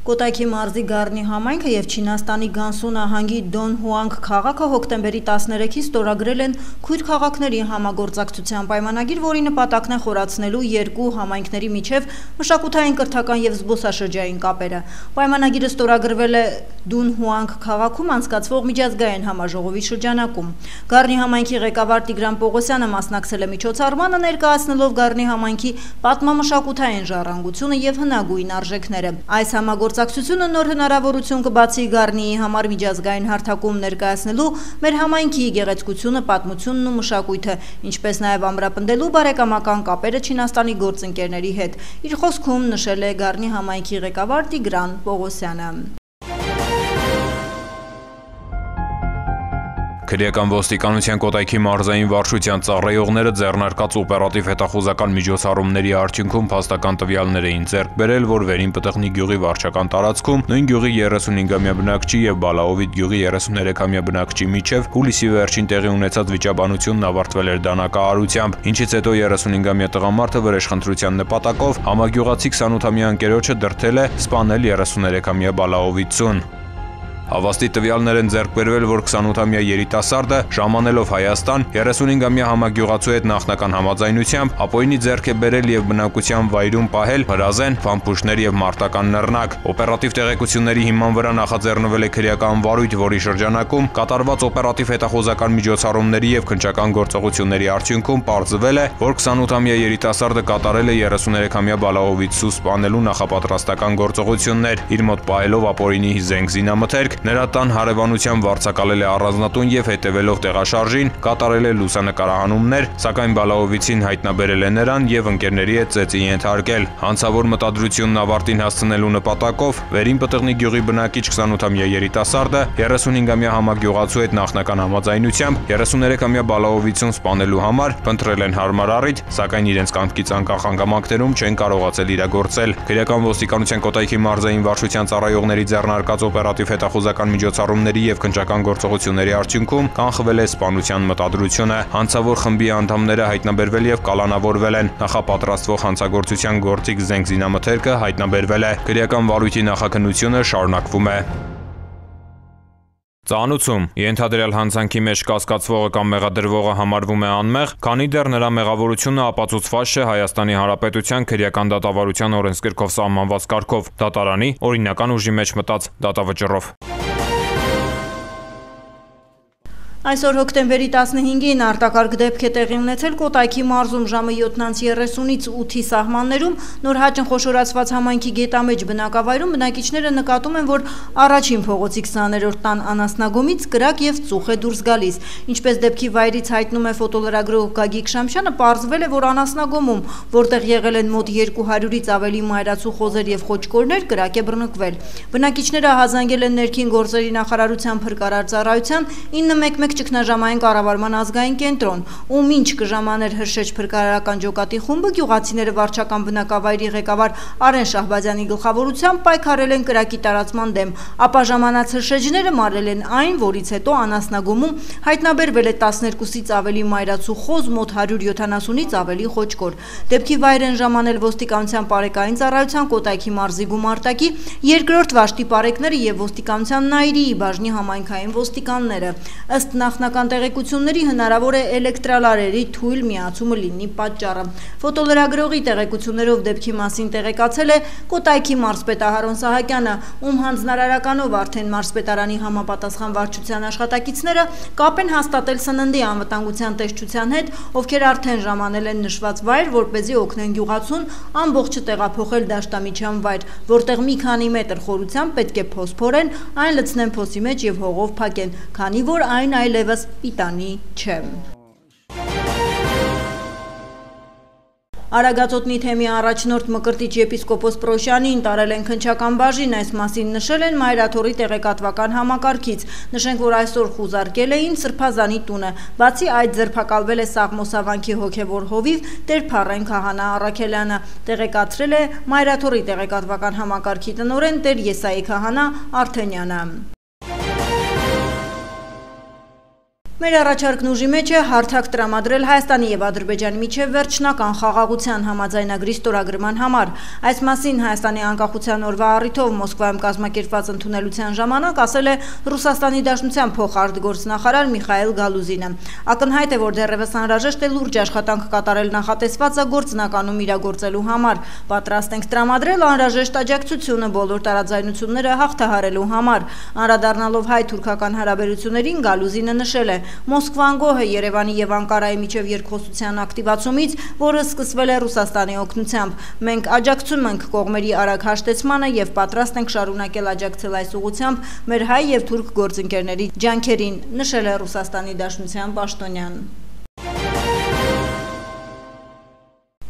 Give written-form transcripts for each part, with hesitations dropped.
Կոտայքի մարզի Գառնի համայնքը և Չինաստանի Գանսու նահանգի Դոն Հուանգ քաղաքը հոկտեմբերի 13-ին ստորագրել են քույր քաղաքների համագործակցության պայմանագիր, որի նպատակն է խորացնելու երկու համայնքների միջև մշակութային, կրթական և զբոսաշրջային կապերը։ Պայմանագիրը ստորագրվել է Դոն Հուանգ քաղաքում անցկացվող միջազգային համաժողովի շրջանակում։ Գառնի համայնքի ղեկավար Տիգրան Պողոսյանը մասնակցել է միջոցառմանը, ներկայացնելով Գառնի համայնքի պատմամշակութային ժառանգությունը և հնագույն արժեքները։ Այս Գործակցությունը նոր հնարավորություն կբացի Գառնիի համար միջազգային հարթակում ներկայացնելու մեր համայնքի գեղեցկությունը, պատմությունն ու մշակույթը, ինչպես նաև ամրապնդելու բարեկամական կապերը Չինաստանի գործընկերների հետ։ Իր խոսքում նշել է Գառնի համայնքի ղեկավար Տիգրան Պողոսյանը։ Քրեական ոստիկանության Կոտայքի մարզային վարչության ծառայողները ձեռնարկած օպերատիվ հետախուզական միջոցառումների արդյունքում փաստական տվյալներ էին ձեռք բերել, որ Վերին Պտղնի գյուղի վարչական տարածքում նույն գյուղի 35-ամյա բնակչի և Բալաովիտ գյուղի 33-ամյա բնակչի միջև հուլիսի վերջին տեղի ունեցած վիճաբանությունն ավարտվել էր դանակահարությամբ, ինչից հետո 35-ամյա տղամարդը վրեժխնդրության նպատակով համագյուղացի 28-ամյա ընկերոջը դրդել է սպանել 33-ամյա Բալաովիցուն։ Հավաստի տվյալներ են ձեռք բերվել, որ 28-ամյա երիտասարդը ժամանելով Հայաստան 35-ամյա համագյուղացու հետ նախնական համաձայնությամբ ապօրինի ձեռք է բերել և բնակության վայրում պահել հրազեն, փամփուշտներ և մարտական նռնակ։ Օպերատիվ տեղեկությունների հիման վրա նախաձեռնվել է քրեական վարույթ, որի շրջանակում կատարված օպերատիվ հետախուզական միջոցառումների և քննչական գործողությունների արդյունքում պարզվել է, որ 28-ամյա երիտասարդը կատարել է 33-ամյա Բալաովիցու սպանելու նախապատրաստական գործողություններ, իր մոտ պահելով ապօրինի զենք զինամթերք, նրա տան հարևանությամբ վարձակալել է առանձնատուն և հետևելով տեղաշարժին կատարել է լուսանկարահանումներ, սակայն Բալաովիցին հայտնաբերել է նրան և ընկերների հետ ծեծի ենթարկել։ Հանցավոր մտադրությունն ավարտին հասցնելու նպատակով Վերին Պտղնի գյուղի բնակիչ 28-ամյա երիտասարդը 35-ամյա համագյուղացու հետ նախնական համաձայնությամբ 33-ամյա Բալաովիցուն սպանելու համար փնտրել են հարմար առիթ, սակայն իրենց կամքից անկախ հանգամանքներում չեն կարողացել իրագործել։ Քրեական ոստիկանության Կոտայքի մարզային վարչության ծառայողների ձեռնարկած օպերատիվ հետախուզական միջոցառումների և քննչական գործողությունների արդյունքում կանխվել է սպանության մտադրությունը։ Հանցավոր խմբի անդամները հայտնաբերվել և կալանավորվել են։ Նախապատրաստվող հանցագործության գործիք զենք զինամթերքը հայտնաբերվել է։ Քրեական վարույթի նախաքննությունը շարունակվում է։ Ծանուցում ենթադրյալ հանցանքի մեջ կասկածվողը կամ մեղադրվողը համարվում է անմեղ, քանի դեռ նրա մեղավորությունը ապացուցված չէ Հայաստանի Հանրապետության քրեական դատավարության օրենսգրքով սահմանված կարգով, դատարանի օրինական ուժի մեջ մտած դատավճռով։ Այսօր հոկտեմբերի 15-ին արտակարգ դեպք է տեղի ունեցել Կոտայքի մարզում ժամը 7:30-ից 8-ի սահմաններում նորհաճն խոշորացված համայնքի գետամեջ բնակավայրում բնակիչները նկատում են, որ առաջին փողոցի 20-րդ տան անասնագոմից կրակ և ծուխ է դուրս գալիս։ Ինչպես դեպքի վայրից հայտնում է ֆոտոլրագրող Գագիկ Շամշյանը, պարզվել է, որ անասնագոմում, որտեղ եղել են մոտ 200-ից ավելի մայրացու խոզեր և խոճկորներ, կրակ է բռնկվել։ Բնակիչները հազանգել են ներքին գործերի նախարարության փրկարար ծառայության 911 ճգնաժամային կառավարման ազգային կենտրոն, ում ինչ կժամաներ Հրշեջ փրկարարական ջոկատի խումբը գյուղացիները վարչական բնակավայրի ղեկավար Արեն Շահբազյանի գլխավորությամբ պայքարել են կրակի տարածման դեմ, ապա ժամանած հրշեջները մարել են այն, որից հետո անասնագոմում հայտնաբերվել է 12-ից ավելի մայրացու խոզ, մոտ 170-ից ավելի խոճկոր։ Դեպքի վայր են ժամանել ոստիկանության պարեկային ծառայության Կոտայքի մարզի գումարտակի 2-րդ վաշտի պարեկները և ոստիկանության Նայիրիի բաժնի համայնքային ոստիկանները։ Ըստ նախնական տեղեկությունների հնարավոր է էլեկտրալարերի թույլ միացումը լինի պատճառը։ Ֆոտոլրագրողի տեղեկություններով դեպքի մասին տեղեկացել է Կոտայքի մարզպետ Ահարոն Սահակյանը, ում հանձնարարականով արդեն մարզպետարանի համապատասխան վարչության աշխատակիցները կապ են հաստատել սննդի անվտանգության տեսչության հետ, ովքեր արդեն ժամանել են նշված վայր, որպեսզի օգնեն գյուղացուն ամբողջը տեղափոխել դաշտամիջյան վայր, որտեղ մի քանի մետր խորությամբ պետք է փոս փորեն, այն լցնեն փոսի մեջ և հողով փակեն, քանի որ այն այլևս պիտանի չէ։ Արագածոտնի թեմի առաջնորդ Մկրտիչ եպիսկոպոս Պրոշյանին տարել են քննչական բաժին, այս մասին նշել են Մայրաթորի տեղեկատվական համակարգից։ Նշենք, որ այսօր խուզարկել էին Սրբազանի տունը։ Բացի այդ ձերբակալվել է Սաղմոսավանքի հոգևոր հովիվ Տեր Փառեն քահանա Առաքելյանը, տեղեկացրել է Մայրաթորի տեղեկատվական համակարգի տնօրեն Տեր Եսայի քահանա Արթենյանը։ Մեր առաջարկն ուժի մեջ է հարթակ տրամադրել Հայաստանի եւ Ադրբեջանի միջև վերջնական խաղաղության համաձայնագրի ստորագրման համար։ Այս մասին Հայաստանի անկախության օրվա առիթով Մոսկվայում կազմակերպված ընդունելության ժամանակ ասել է Ռուսաստանի Դաշնության փոխարտգործնախարար Միխայել Գալուզինը։ Ակնհայտ է, որ դեռևս անհրաժեշտ է լուրջ աշխատանք կատարել նախատեսվածը գործնականում իրագործելու համար։ Պատրաստ ենք տրամադրել անհրաժեշտ աջակցությունը բոլոր տարաձայնությունները հաղթահարելու համար։ Անդրադառնալով հայ-թուրքական հարաբերություններին Գալուզինը նշել է. Մոսկվան գոհ է Երևանի եւ Անկարայի միջև երկխոսության ակտիվացումից, որը սկսվել է Ռուսաստանի օգնությամբ։ Մենք աջակցում ենք կողմերի արագ հաշտեցմանը եւ պատրաստ ենք շարունակել աջակցել այս ուղղությամբ մեր հայ եւ թուրք գործընկերների ջանքերին, նշել է Ռուսաստանի Դաշնության պաշտոնյան։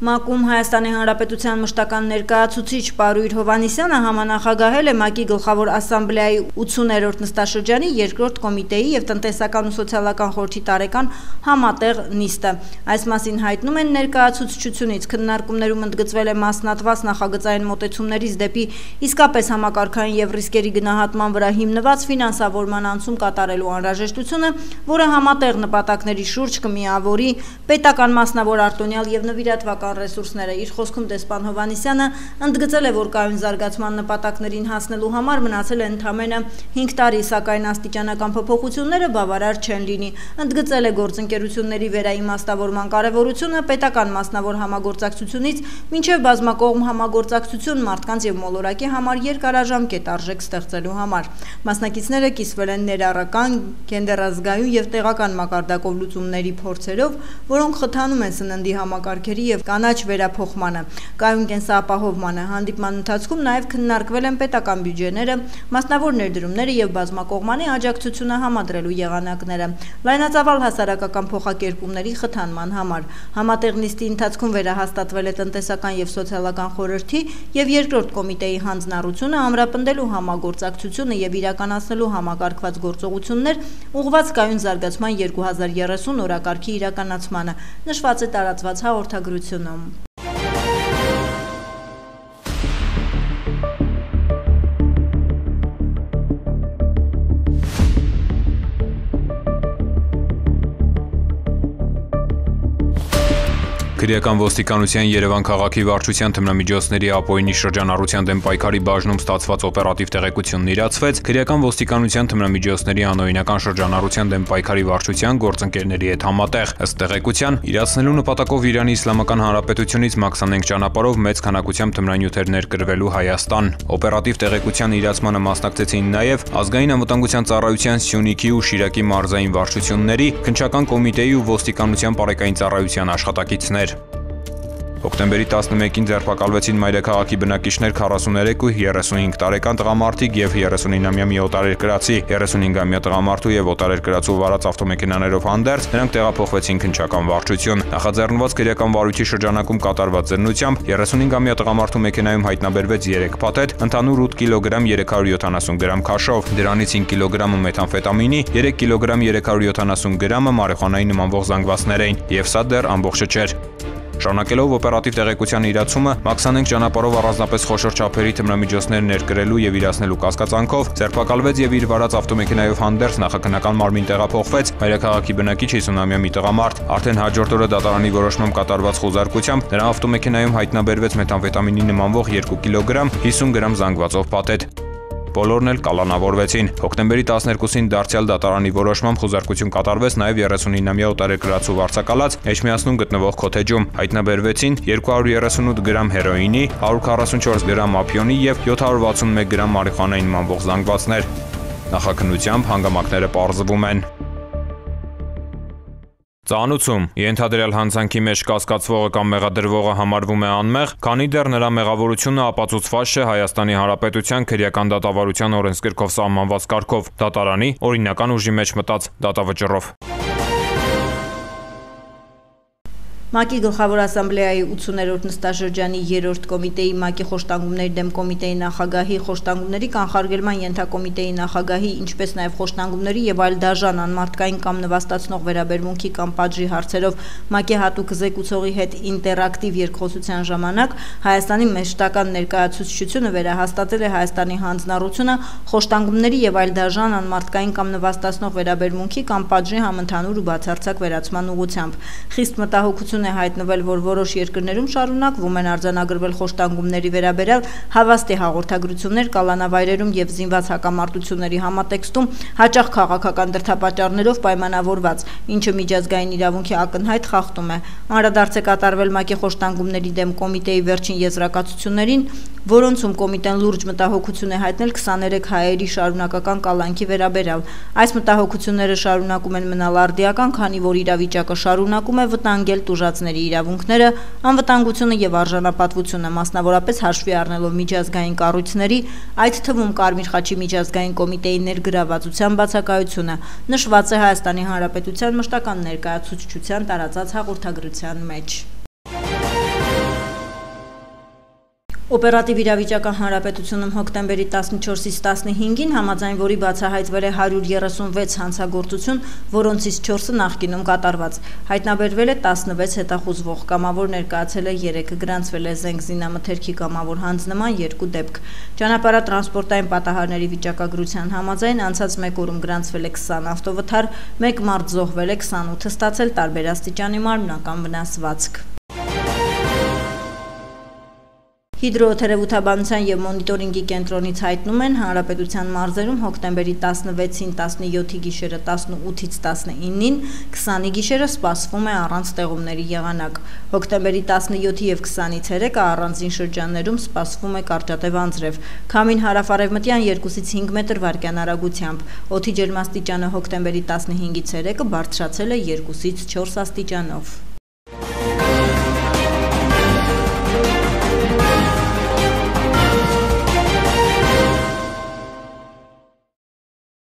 ՄԱԿ-ում Հայաստանի Հանրապետության մշտական ներկայացուցիչ Պարույր Հովհաննիսյանը համանախագահել է ՄԱԿ-ի գլխավոր ասամբլեայի 80-րդ նստաշրջանի երկրորդ կոմիտեի եւ տնտեսական ու սոցիալական խորհրդի տարեկան համատեղ նիստը։ Այս մասին հայտնում են ներկայացուցչությունից։ Քննարկումներում ընդգծվել է մասնատված նախագծային մոտեցումներից դեպի իսկապես համակարգային եւ ռիսկերի գնահատման վրա հիմնված ֆինանսավորման անցում կատարելու անհրաժեշտությունը, որը համատեղ նպատակների շուրջ կմիավորի պետական մասնավոր արտոնյալ եւ նվիրատվական ռեսուրսները։ Իր խոսքում դեսպան Հովհաննիսյանը ընդգծել է, որ կայուն զարգացման նպատակներին հասնելու համար մնացել է ընդամենը 5 տարի, սակայն աստիճանական փոփոխությունները բավարար չեն լինի։ Ընդգծել է գործընկերությունների վերաիմաստավորման կարևորությունը պետական մասնավոր համագործակցությունից մինչև բազմակողմ համագործակցություն մարդկանց եւ մոլորակի համար երկարաժամկետ արժեք ստեղծելու համար։ Մասնակիցները կիսվել են ներառական, գենդերազգայուն եւ տեղական մակարդակով լուծումների փորձերով, որոնք խթանում են սննդի համակարգերի եւ կանաչ վերափոխմանը, կայուն կենսապահովմանը։ Հանդիպման ընթացքում նաև քննարկվել են պետական բյուջեները, մասնավոր ներդրումները եւ բազմակողմանի աջակցությունը համադրելու եղանակները, լայնածավալ հասարակական փոխակերպումների խթանման համար։ Համատեղ նիստի ընթացքում վերահաստատվել է տնտեսական եւ սոցիալական խորհրդի եւ երկրորդ կոմիտեի հանձնառությունը ամրապնդելու համագործակցությունը եւ իրականացնելու համակարգված գործողություններ ուղղված կայուն զարգացման 2030 օրակարգի իրականացմանը, նշված է տարածված հաղորդագրությունում։ Քրեական ոստիկանության Երևան քաղաքի վարչության թմրամիջոցների ապօրինի շրջանառության դեմ պայքարի բաժնում ստացված օպերատիվ տեղեկությունն իրացվեց քրեական ոստիկանության թմրամիջոցների անօրինական շրջանառության դեմ պայքարի վարչության գործընկերների հետ համատեղ։ Ըստ տեղեկության, իրացնելու նպատակով Իրանի Իսլամական Հանրապետությունից մաքսանենգ ճանապարհով մեծ քանակությամբ թմրանյութեր ներկրվելու Հայաստան։ Օպերատիվ տեղեկության իրացմանը մասնակցեցին նաև Ազգային անվտանգության ծառայության Սյունիքի ու Շիրակի մարզային վարչությունների, քննչական կոմիտեի ու ոստիկանության պարեկային ծառայության աշխատակիցներ։ Հոկտեմբերի 11-ին ձերբակալվեցին մայրաքաղաքի բնակիչներ 43 ու 35 տարեկան տղամարդիկ եւ 39-ամյա մի օտարերկրացի, 35-ամյա տղամարդու եւ օտարերկրացու վարած ավտոմեքենաներով հանդերձ նրանք տեղափոխվեցին քննչական վարչություն։ Նախաձեռնված քրեական վարույթի շրջանակում կատարված զրնությամբ 35-ամյա տղամարդու մեքենայում հայտնաբերվեց 3 փաթեթ, ընդհանուր 8 կիլոգրամ 370 գրամ քաշով, դրանից 5 կիլոգրամը մեթամֆետամինի, 3 կիլոգրամ 370 գրամը մարիխուանայի նմանվող զանգվածներ էին, եւ սա դեռ ամբողջը չէր։ Շարունակելով օպերատիվ տեղեկության իրացումը, մաքսանենգ ճանապարհով առանձնապես խոշոր չափերի թմրամիջոցներ ներկրելու եւ իրացնելու կասկածանքով ձերբակալվեց եւ իր վարած ավտոմեքենայով հանդերձ նախաքննական մարմին տեղափոխվեց մայրաքաղաքի բնակիչ 50-ամյա մի տղամարդ։ Արդեն հաջորդ օրը դատարանի որոշմամբ կատարված խոզարկությամբ նրա ավտոմեքենայում հայտնաբերվեց մեթամֆետամինի նմանվող 2 կիլոգրամ 50 գրամ զանգվածով փաթեթ։ Բոլորն էլ կալանավորվեցին։ Հոկտեմբերի 12-ին դարձյալ դատարանի որոշմամբ խոզարկություն կատարվեց նաև 39-ամյա օտարերկրացու վարձակալած Էջմիածնում գտնվող քոթեջում։ Հայտնաբերվեցին 238 գրամ հերոինի, 144 գրամ ապիոնի եւ 761 գրամ մարիխուանայի նմանվող զանգվածներ։ Նախաքննությամբ հանգամանքները պարզվում են։ Ծանուցում ենթադրյալ հանցանքի մեջ կասկածվողը կամ մեղադրվողը համարվում է անմեղ, քանի դեռ նրա մեղավորությունը ապացուցված չէ Հայաստանի Հանրապետության քրեական դատավարության օրենսգրքով սահմանված կարգով, դատարանի օրինական ուժի մեջ մտած դատավճռով։ ՄԱԿ-ի գլխավոր ասամբլեայի 80-րդ նստաշրջանի 3-րդ կոմիտեի ՄԱԿ-ի խոշտանգումների դեմ կոմիտեի նախագահի, խոշտանգումների կանխարգելման ենթակոմիտեի նախագահի, ինչպես նաև խոշտանգումների եւ այլ դաժան անմարդկային կամ նվաստացնող վերաբերմունքի կամ պատժի հարցերով ՄԱԿ-ի հատուկ զեկուցողի հետ ինտերակտիվ երկխոսության ժամանակ Հայաստանի մշտական ներկայացուցչությունը վերահաստատել է Հայաստանի հանձնառությունը խոշտանգումների եւ այլ դաժան անմարդկային կամ նվաստացնող վերաբերմունքի կամ պատժի համընդհանուր ու բացարձակ վերացման ուղղությամբ։ Խիստ մտահոգություն է հայտնվել, որ որոշ երկրներում շարունակվում են արձանագրվել խոշտանգումների վերաբերյալ հավաստի հաղորդագրություններ կալանավայրերում եւ զինված հակամարտությունների համատեքստում հաճախ քաղաքական դրդապատճառներով պայմանավորված, ինչը միջազգային իրավունքի ակնհայտ խախտում է։ Անդրադարձ է կատարվել ՄԱԿ-ի խոշտանգումների դեմ կոմիտեի վերջին եզրակացություններին, որոնցում կոմիտեն լուրջ մտահոգություն է հայտնել 23 հայերի շարունակական կալանքի վերաբերյալ։ Այս մտահոգությունները շարունակում են մնալ արդիական, քանի որ իրավիճակը շարունակում է վտանգել տուժածների իրավունքները, անվտանգությունը եւ արժանապատվությունը, մասնավորապես հաշվի առնելով միջազգային կառույցների, այդ թվում Կարմիր խաչի միջազգային կոմիտեի ներգրավվածության բացակայությունը, նշված է Հայաստանի Հանրապետության մշտական ներկայացուցչության տարածած հաղորդագրության մեջ։ Օպերատիվ իրավիճակը հանրապետությունում հոկտեմբերի 14-ից 15-ին համաձայն որի բացահայտվել է 136 հանցագործություն, որոնցից 4-ը նախկինում կատարված։ Հայտնաբերվել է 16 հետախուզվող, կամավոր ներկայացել է 3, գրանցվել է զենք զինամթերքի կամավոր հանձնման 2 դեպք։ Ճանապարհատրանսպորտային պատահարների վիճակագրության համաձայն անցած 1 օրում գրանցվել է 20 ավտովթար, 1 մարդ զոհվել է, 28-ը ստացել տարբեր աստիճանի մարմնական վնասվածք։ Հիդրոթերապևտաբանության եւ մոնիտորինգի կենտրոնից հայտնում են, հանրապետության մարզերում հոկտեմբերի 16-ին, 17-ի գիշերը 18-ից 19-ին, 20-ի գիշերը սպասվում է առանց տեղումների եղանակ։ Հոկտեմբերի 17-ի եւ 20-ի ցերեկը առանձին շրջաններում սպասվում է կարճատև անձրև։ Քամին հարավարևմտյան 2-ից 5 մետր վարկյան արագությամբ։ Օդի ջերմաստիճանը հոկտեմբերի 15-ի ցերեկը բարձրացել է 2-ից 4 աստիճանով։